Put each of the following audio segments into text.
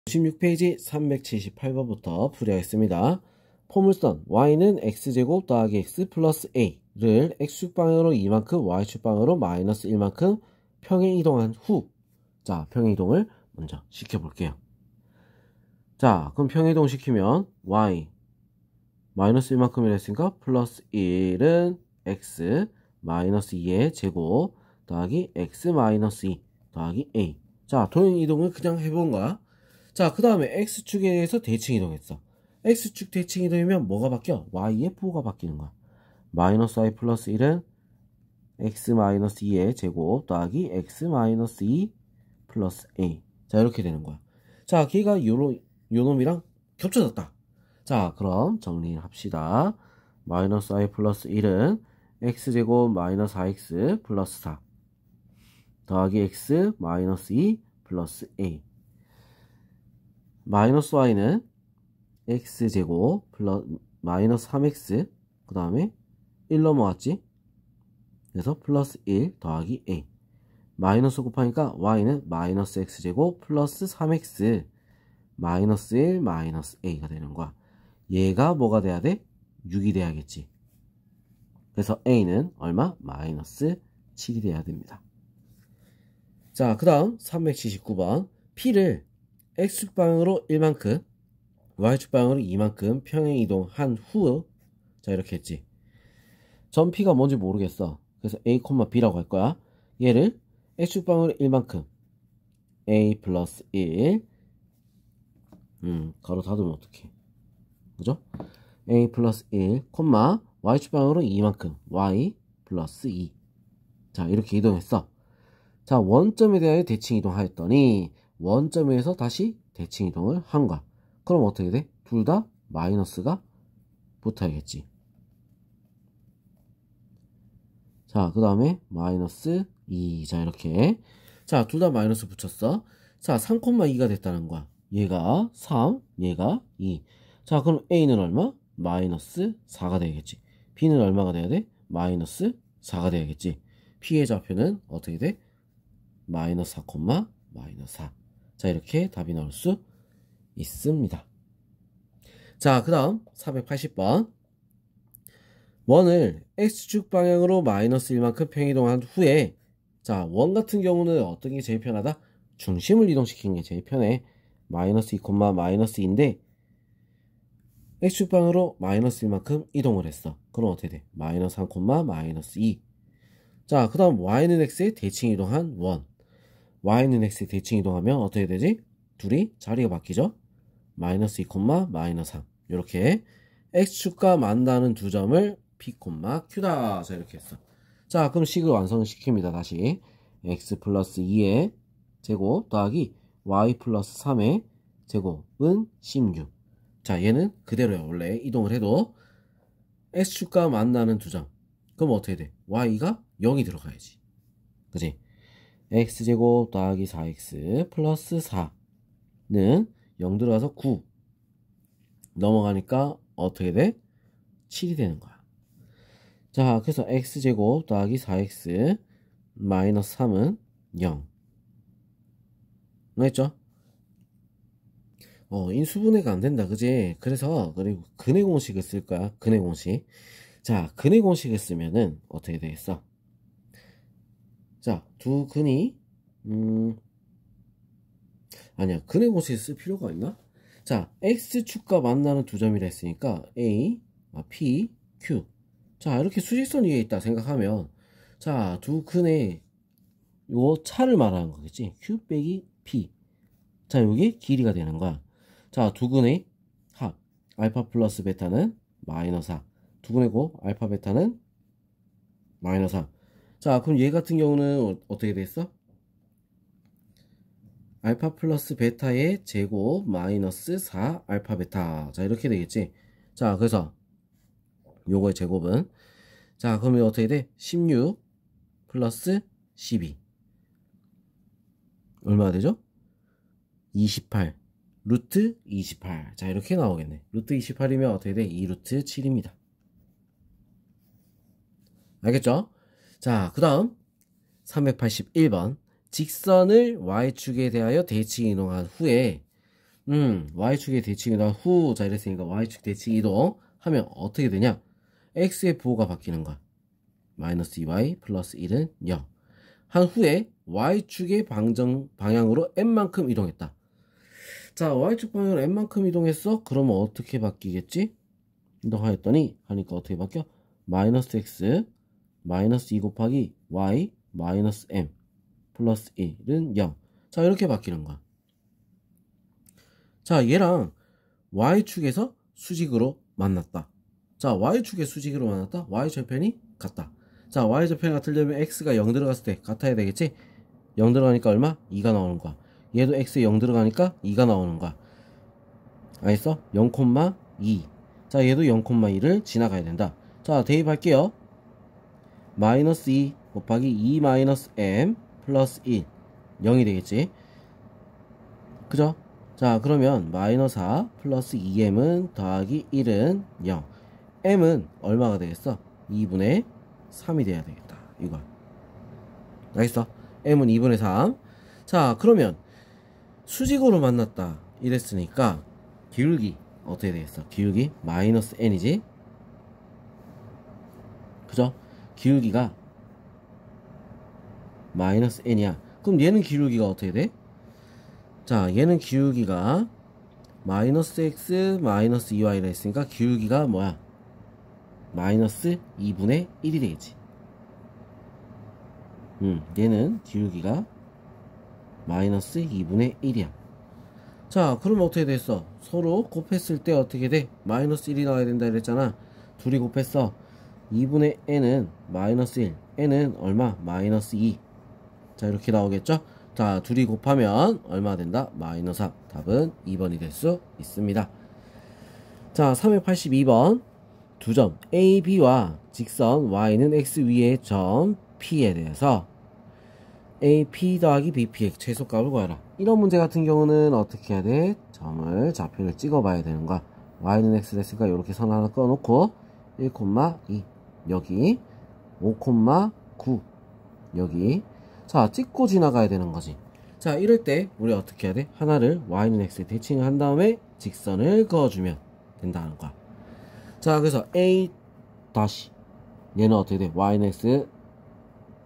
96페이지 378번부터 풀이하겠습니다. 포물선 y는 x제곱 더하기 x 플러스 a를 x축방향으로 2만큼 y축방향으로 마이너스 1만큼 평행 이동한 후, 자 평행 이동을 먼저 시켜볼게요. 자 그럼 평행 이동 시키면 y 마이너스 1만큼이라 했으니까 플러스 1은 x 마이너스 2의 제곱 더하기 x 마이너스 2 더하기 a. 자 도형 이동을 그냥 해본 거야. 자 그 다음에 x축에 대해서 대칭 이동했어. x축 대칭 이동이면 뭐가 바뀌어? y의 부호가 바뀌는 거야. 마이너스 y 플러스 1은 x 마이너스 2의 제곱 더하기 x 마이너스 2 플러스 a. 자 이렇게 되는 거야. 자 걔가 요 놈이랑 겹쳐졌다. 자 그럼 정리를 합시다. 마이너스 y 플러스 1은 x제곱 마이너스 4x 플러스 4 더하기 x 마이너스 2 플러스 a. 마이너스 y는 x제곱 플러스 마이너스 3x 그 다음에 1 넘어왔지? 그래서 플러스 1 더하기 a. 마이너스 곱하니까 y는 마이너스 x제곱 플러스 3x 마이너스 1 마이너스 a가 되는 거야. 얘가 뭐가 돼야 돼? 6이 돼야겠지. 그래서 a는 얼마? 마이너스 7이 돼야 됩니다. 자, 그 다음 379번 p를 x축방향으로 1만큼 y축방향으로 2만큼 평행 이동한 후, 자 이렇게 했지. 전 p가 뭔지 모르겠어. 그래서 a, b라고 할 거야. 얘를 x축방향으로 1만큼 a 플러스 1 가로 닫으면 어떡해, 그죠? a 플러스 1 y축방향으로 2만큼 y 플러스 2. 자 이렇게 이동했어. 자 원점에 대하여 대칭 이동하였더니 원점에서 다시 대칭 이동을 한 거야. 그럼 어떻게 돼? 둘 다 마이너스가 붙어야겠지. 자 그 다음에 마이너스 2. 자 이렇게, 자 둘 다 마이너스 붙였어. 자 3,2가 됐다는 거야. 얘가 3, 얘가 2. 자 그럼 a는 얼마? 마이너스 4가 되겠지. b는 얼마가 돼야 돼? 마이너스 4가 되겠지. p의 좌표는 어떻게 돼? 마이너스 4, 마이너스 4. 자 이렇게 답이 나올 수 있습니다. 자 그 다음 480번. 원을 x축 방향으로 마이너스 1만큼 평이동한 후에, 자 원 같은 경우는 어떤 게 제일 편하다? 중심을 이동시키는 게 제일 편해. 마이너스 2, 마이너스 2인데 x축 방향으로 마이너스 1만큼 이동을 했어. 그럼 어떻게 돼? 마이너스 3, 마이너스 2. 자 그 다음 y는 x에 대칭 이동한 원, y는 x에 대칭 이동하면 어떻게 되지? 둘이 자리가 바뀌죠? 마이너스 2, 마이너스 3. 이렇게 x축과 만나는 두 점을 p, q다. 자 이렇게 했어. 자 그럼 식을 완성시킵니다. 다시 x 플러스 2의 제곱 더하기 y 플러스 3의 제곱은 16. 자 얘는 그대로야. 원래 이동을 해도 x축과 만나는 두 점, 그럼 어떻게 돼? y가 0이 들어가야지, 그지? x제곱 더하기 4x 플러스 4는 0 들어가서 9 넘어가니까 어떻게 돼? 7이 되는 거야. 자 그래서 x제곱 더하기 4x 마이너스 3은 0. 알겠죠? 인수분해가 안 된다, 그지? 그래서 그리고 근해 공식을 쓸 거야. 근해 공식. 자 근해 공식을 쓰면은 어떻게 되겠어? 자 두 근이 아니야, 근해 공식 쓸 필요가 있나? 자 x축과 만나는 두 점이라 했으니까 a, p, q. 자 이렇게 수직선 위에 있다 생각하면, 자 두 근의 요 차를 말하는 거겠지. q 빼기 p. 자 요게 길이가 되는 거야. 자 두 근의 합 알파 플러스 베타는 마이너스 4. 두 근의 곱 알파 베타는 마이너스 3. 자 그럼 얘 같은 경우는 어떻게 됐어? 알파 플러스 베타의 제곱 마이너스 4 알파 베타. 자 이렇게 되겠지. 자 그래서 요거의 제곱은, 자 그러면 어떻게 돼? 16 플러스 12 얼마가 되죠? 28 루트 28. 자 이렇게 나오겠네. 루트 28이면 어떻게 돼? 2루트 7입니다. 알겠죠? 자 그 다음 381번. 직선을 y축에 대하여 대칭 이동한 후에, y축의 대칭 이동 후, 자 이랬으니까 y축 대칭 이동 하면 어떻게 되냐? x의 부호가 바뀌는 거야. 마이너스 2y 플러스 1은 0. 한 후에 y축의 방향으로 n만큼 이동했다. 자, y축 방향으로 n만큼 이동했어? 그러면 어떻게 바뀌겠지? 이동하였더니 하니까 어떻게 바뀌어? 마이너스 x 마이너스 2 곱하기 y 마이너스 m 플러스 1은 0. 자, 이렇게 바뀌는 거야. 자, 얘랑 y축에서 수직으로 만났다. 자, y축의 수직으로 만났다. y절편이 같다. 자, y절편이 같으려면 x가 0 들어갔을 때 같아야 되겠지? 0 들어가니까 얼마? 2가 나오는 거야. 얘도 x에 0 들어가니까 2가 나오는 거야. 알겠어? 0,2. 자, 얘도 0,2를 지나가야 된다. 자, 대입할게요. 마이너스 2 곱하기 2 마이너스 m 플러스 1 0이 되겠지? 그죠? 자, 그러면 마이너스 4 플러스 2m은 더하기 1은 0. m은 얼마가 되겠어? 2분의 3이 돼야 되겠다. 이거. 알겠어? m은 2분의 3. 자, 그러면 수직으로 만났다. 이랬으니까 기울기 어떻게 되겠어? 기울기 마이너스 n이지? 그죠? 기울기가 마이너스 n이야. 그럼 얘는 기울기가 어떻게 돼? 자, 얘는 기울기가 마이너스 x 마이너스 2y라 했으니까 기울기가 뭐야? 마이너스 2분의 1이 되겠지. 얘는 기울기가 마이너스 2분의 1이야. 자, 그러면 어떻게 됐어? 서로 곱했을 때 어떻게 돼? 마이너스 1이 나와야 된다 이랬잖아. 둘이 곱했어. 2분의 n은 마이너스 1, n은 얼마? 마이너스 2. 자, 이렇게 나오겠죠? 자, 둘이 곱하면 얼마 된다? 마이너스 4. 답은 2번이 될 수 있습니다. 자, 382번. 두 점 A, B와 직선 Y는 X 위의 점 P에 대해서 A, P 더하기 B, P의 최소값을 구하라. 이런 문제 같은 경우는 어떻게 해야 돼? 점을 좌표를 찍어 봐야 되는 거야. Y는 X 됐으니까 이렇게 선 하나 꺼놓고 1,2 여기 5,9 여기. 자, 찍고 지나가야 되는 거지. 자, 이럴 때 우리 어떻게 해야 돼? 하나를 Y는 X에 대칭을 한 다음에 직선을 그어주면 된다는 거야. 자, 그래서 A 다시 얘는 어떻게 돼? Y는 X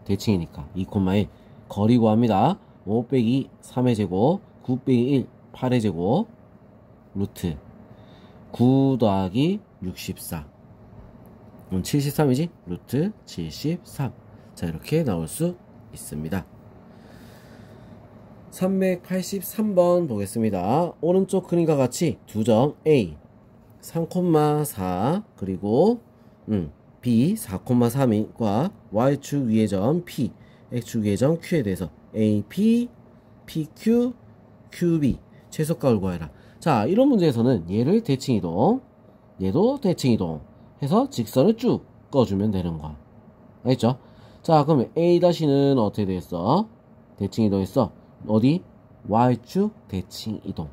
대칭이니까 2,1 거리 구합니다. 5 빼기 3의 제곱 9 빼기 1 8의 제곱 루트 9 더하기 64 73이지? 루트 73. 자, 이렇게 나올 수 있습니다. 383번 보겠습니다. 오른쪽 그림과 같이 두 점 A 3,4 그리고 B 4,3과 Y축 위의 점 P X축 위의 점 Q에 대해서 AP, PQ, QB 최소값을 구하라. 자, 이런 문제에서는 얘를 대칭이동 얘도 대칭이동 해서 직선을 쭉 꺼주면 되는 거야. 알겠죠? 자, 그러면 A-는 어떻게 되겠어? 대칭이동했어. 어디? Y축 대칭이동.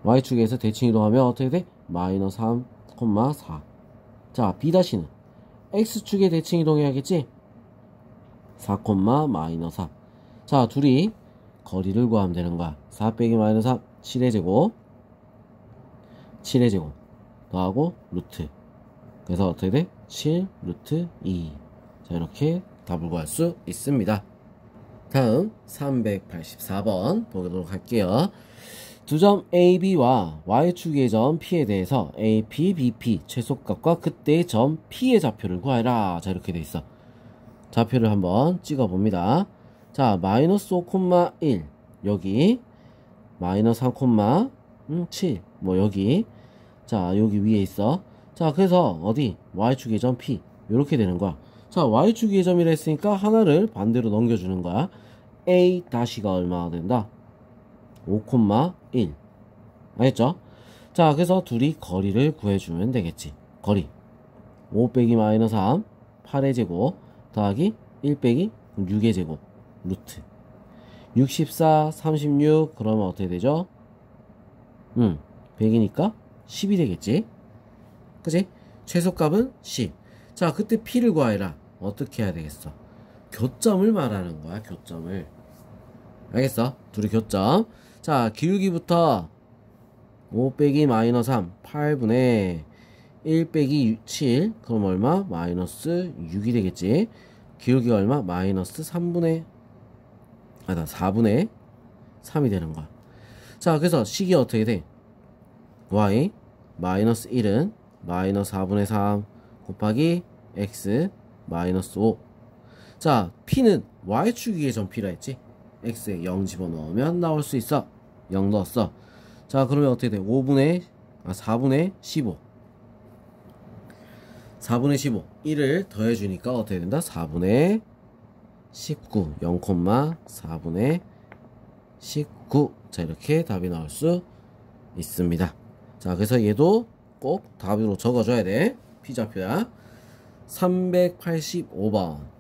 Y축에서 대칭이동하면 어떻게 돼? 마이너스 3,4. 자, B-는 X축에 대칭이동해야겠지? 4, 마이너스 4. 자, 둘이 거리를 구하면 되는 거야. 4 빼기 마이너스 3, 7의 제곱 7의 제곱 더하고 루트. 그래서 어떻게 돼? 7 루트 2. 자, 이렇게 답을 구할 수 있습니다. 다음 384번 보도록 할게요. 두 점 AB와 Y축의 점 P에 대해서 AP, BP 최소값과 그때의 점 P의 좌표를 구하라. 자, 이렇게 돼 있어. 좌표를 한번 찍어 봅니다. 자, 마이너스 5,1 여기 마이너스 3,7 뭐 여기. 자, 여기 위에 있어. 자, 그래서 어디? Y축의 점 P 이렇게 되는 거야. 자, Y축의 점이라 했으니까 하나를 반대로 넘겨주는 거야. A-가 얼마나 된다? 5,1 알겠죠? 자, 그래서 둘이 거리를 구해주면 되겠지. 거리 5 빼기 마이너스 3 8의 제곱 더하기 1 빼기 6의 제곱 루트 64 36 그러면 어떻게 되죠? 100이니까 10이 되겠지. 그치? 최소값은 10. 자, 그때 P를 구하라. 어떻게 해야 되겠어? 교점을 말하는 거야. 교점을. 알겠어? 둘이 교점. 자, 기울기부터 5 빼기 마이너스 3, 8분의 1 빼기 7, 그럼 얼마? 마이너스 6이 되겠지. 기울기가 얼마? 마이너스 4분의 3이 되는 거야. 자, 그래서 식이 어떻게 돼? y 마이너스 1은 마이너스 4분의 3 곱하기 x 마이너스 5. 자, p는 y축 위에 점P라 했지. x에 0 집어넣으면 나올 수 있어. 0 넣었어. 자, 그러면 어떻게 돼? 4분의 15. 4분의 15. 1을 더해주니까 어떻게 된다? 4분의 19. 0,4분의 19. 자, 이렇게 답이 나올 수 있습니다. 자, 그래서 얘도 꼭 답으로 적어줘야 돼. P좌표야. 385번.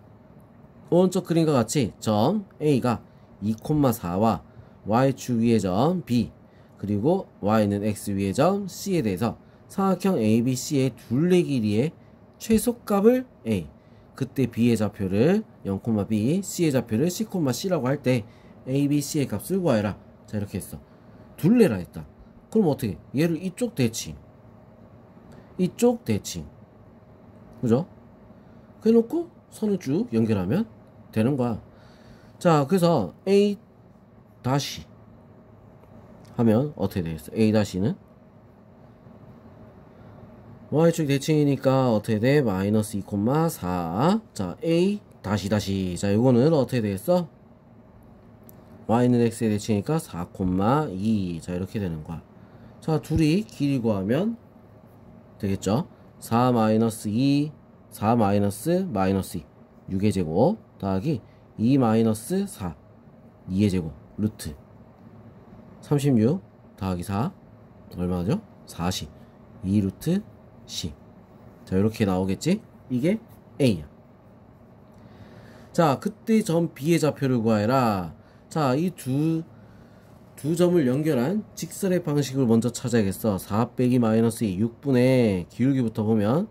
오른쪽 그림과 같이 점 A가 2,4와 Y축 위의 점 B, 그리고 Y는 X 위의 점 C에 대해서 삼각형 ABC의 둘레 길이의 최소값을 A, 그때 B의 좌표를 0,B, C의 좌표를 C,C라고 할 때 A, B, C의 값을 구하여라. 자, 이렇게 했어. 둘레라 했다. 그럼 어떻게? 얘를 이쪽 대칭, 이쪽 대칭, 그죠? 그래놓고 선을 쭉 연결하면 되는 거야. 자, 그래서 A 다시 하면 어떻게 되겠어? A 다시는 Y축 대칭이니까 어떻게 돼? 마이너스 2,4. 자, A 다시. 자, 요거는 어떻게 되겠어? Y는 X의 대칭이니까 4,2. 자, 이렇게 되는 거야. 자, 둘이 길이 구하면 되겠죠? 4 마이너스 2, 4 마이너스 2, 6의 제곱 더하기 2 마이너스 4, 2의 제곱 루트 36 더하기 4 얼마죠? 40. 2 루트 C. 자, 이렇게 나오겠지? 이게 A야. 자, 그때 점 B의 좌표를 구하여라. 자, 이 두 점을 연결한 직선의 방식을 먼저 찾아야겠어. 4 빼기 마이너스 2, 6분의 기울기부터 보면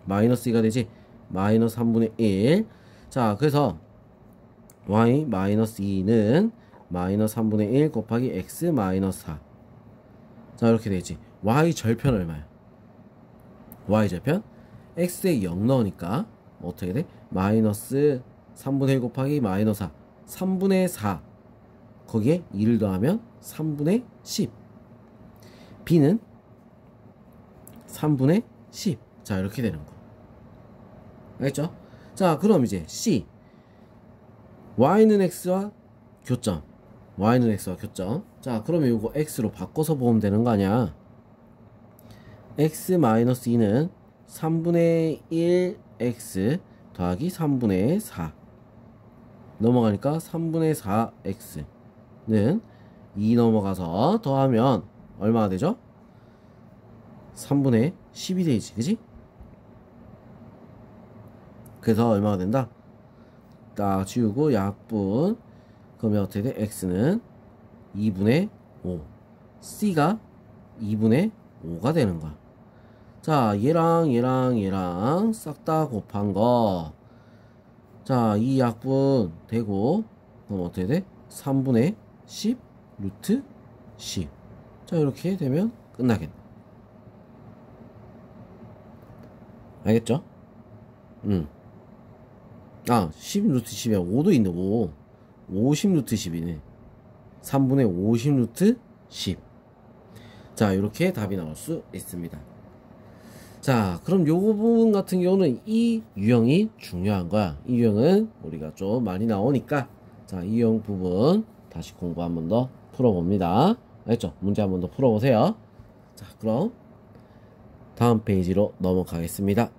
마이너스 2가 되지. 마이너스 3분의 1. 자, 그래서 y 마이너스 2는 마이너스 3분의 1 곱하기 x 마이너스 4. 자, 이렇게 되지. y 절편 얼마야? y 절편 x에 0 넣으니까 어떻게 돼? 마이너스 3분의 1 곱하기 마이너스 4, 3분의 4, 거기에 2를 더하면 3분의 10. b는 3분의 10. 자, 이렇게 되는 거 알겠죠? 자, 그럼 이제 c y는 x와 교점, y는 x와 교점. 자, 그러면 이거 x로 바꿔서 보면 되는 거 아니야? x-2는 3분의 1x 더하기 3분의 4 넘어가니까 3분의 4x는 2 넘어가서 더하면 얼마가 되죠? 3분의 10이 되지, 그지? 그래서 얼마가 된다? 딱 지우고 약분. 그러면 어떻게 돼? x는 2분의 5, c가 2분의 5가 되는 거야. 자, 얘랑 싹 다 곱한 거. 자, 이 약분 되고, 그럼 어떻게 돼? 3분의 10 루트 10. 자, 이렇게 되면 끝나겠네. 알겠죠? 10 루트 10이야. 5도 있네. 5. 50 루트 10이네. 3분의 50 루트 10. 자, 이렇게 답이 나올 수 있습니다. 자, 그럼 요 부분 같은 경우는 이 유형이 중요한 거야. 이 유형은 우리가 좀 많이 나오니까, 자, 이 유형 부분 다시 공부 한 번 더 풀어봅니다. 알겠죠? 문제 한 번 더 풀어보세요. 자, 그럼 다음 페이지로 넘어가겠습니다.